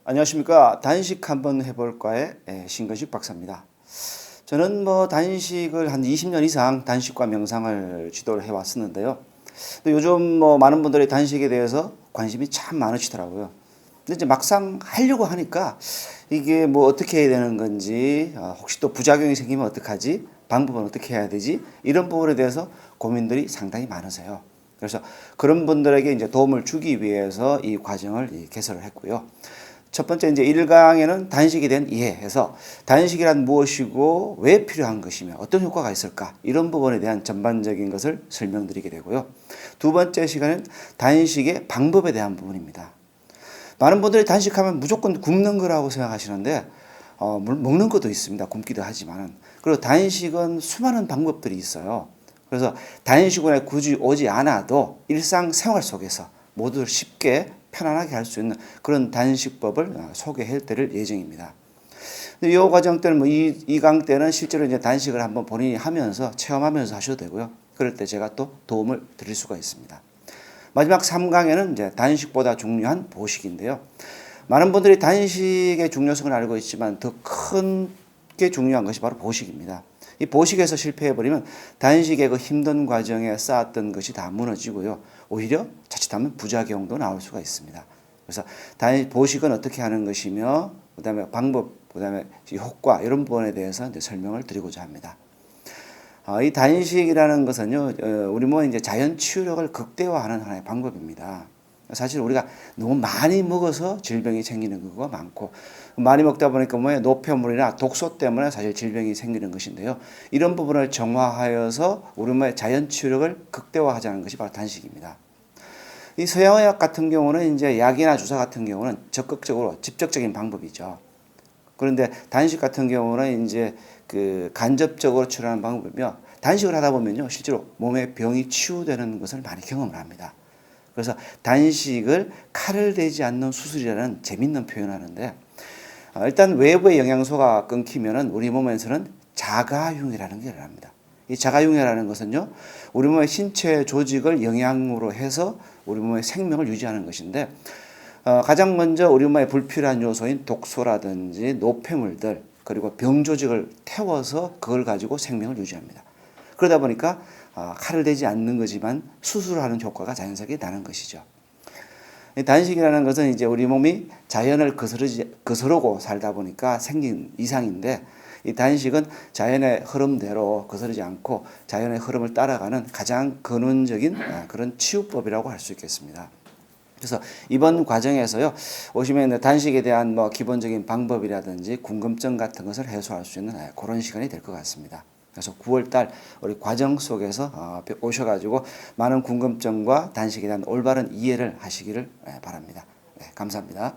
안녕하십니까. 단식 한번 해볼까의 신건식 박사입니다. 저는 단식을 한 20년 이상 단식과 명상을 지도를 해왔었는데요. 근데 요즘 많은 분들이 단식에 대해서 관심이 참 많으시더라고요. 근데 이제 막상 하려고 하니까 이게 어떻게 해야 되는 건지, 혹시 또 부작용이 생기면 어떡하지? 방법은 어떻게 해야 되지? 이런 부분에 대해서 고민들이 상당히 많으세요. 그래서 그런 분들에게 이제 도움을 주기 위해서 이 과정을 개설을 했고요. 첫 번째 이제 1강에는 단식에 대한 이해해서 단식이란 무엇이고 왜 필요한 것이며 어떤 효과가 있을까 이런 부분에 대한 전반적인 것을 설명드리게 되고요. 두 번째 시간은 단식의 방법에 대한 부분입니다. 많은 분들이 단식하면 무조건 굶는 거라고 생각하시는데 먹는 것도 있습니다. 굶기도 하지만은. 그리고 단식은 수많은 방법들이 있어요. 그래서 단식원에 굳이 오지 않아도 일상생활 속에서 모두 쉽게 편안하게 할 수 있는 그런 단식법을 소개해 드릴 예정입니다. 근데 이 과정 때는 이 강 때는 실제로 이제 단식을 한번 본인이 하면서 체험하면서 하셔도 되고요. 그럴 때 제가 또 도움을 드릴 수가 있습니다. 마지막 3강에는 이제 단식보다 중요한 보식인데요. 많은 분들이 단식의 중요성을 알고 있지만 더 큰 게 중요한 것이 바로 보식입니다. 이 보식에서 실패해버리면 단식의 그 힘든 과정에 쌓았던 것이 다 무너지고요. 오히려 자칫하면 부작용도 나올 수가 있습니다. 그래서 보식은 어떻게 하는 것이며, 그 다음에 방법, 그 다음에 효과, 이런 부분에 대해서 이제 설명을 드리고자 합니다. 이 단식이라는 것은요, 우리 몸의 이제 자연 치유력을 극대화하는 하나의 방법입니다. 사실 우리가 너무 많이 먹어서 질병이 생기는 경우가 많고, 많이 먹다 보니까 노폐물이나 독소 때문에 사실 질병이 생기는 것인데요. 이런 부분을 정화하여서 우리 몸의 자연 치유력을 극대화하자는 것이 바로 단식입니다. 이 서양의학 같은 경우는 이제 약이나 주사 같은 경우는 적극적으로 직접적인 방법이죠. 그런데 단식 같은 경우는 이제 그 간접적으로 치료하는 방법이며, 단식을 하다 보면요, 실제로 몸의 병이 치유되는 것을 많이 경험을 합니다. 그래서 단식을 칼을 대지 않는 수술이라는 재밌는 표현을 하는데, 일단 외부의 영양소가 끊기면은 우리 몸에서는 자가융이라는 게 일어납니다. 이 자가융이라는 것은요, 우리 몸의 신체 조직을 영양으로 해서 우리 몸의 생명을 유지하는 것인데, 가장 먼저 우리 몸에 불필요한 요소인 독소라든지 노폐물들, 그리고 병 조직을 태워서 그걸 가지고 생명을 유지합니다. 그러다 보니까 칼을 대지 않는 거지만 수술하는 효과가 자연스럽게 나는 것이죠. 단식이라는 것은 이제 우리 몸이 자연을 거스르고 살다 보니까 생긴 이상인데, 이 단식은 자연의 흐름대로 거스르지 않고 자연의 흐름을 따라가는 가장 근원적인 그런 치유법이라고 할 수 있겠습니다. 그래서 이번 과정에서요, 오시면 단식에 대한 기본적인 방법이라든지 궁금증 같은 것을 해소할 수 있는 그런 시간이 될 것 같습니다. 그래서 9월달 우리 과정 속에서 오셔가지고 많은 궁금증과 단식에 대한 올바른 이해를 하시기를 바랍니다. 네, 감사합니다.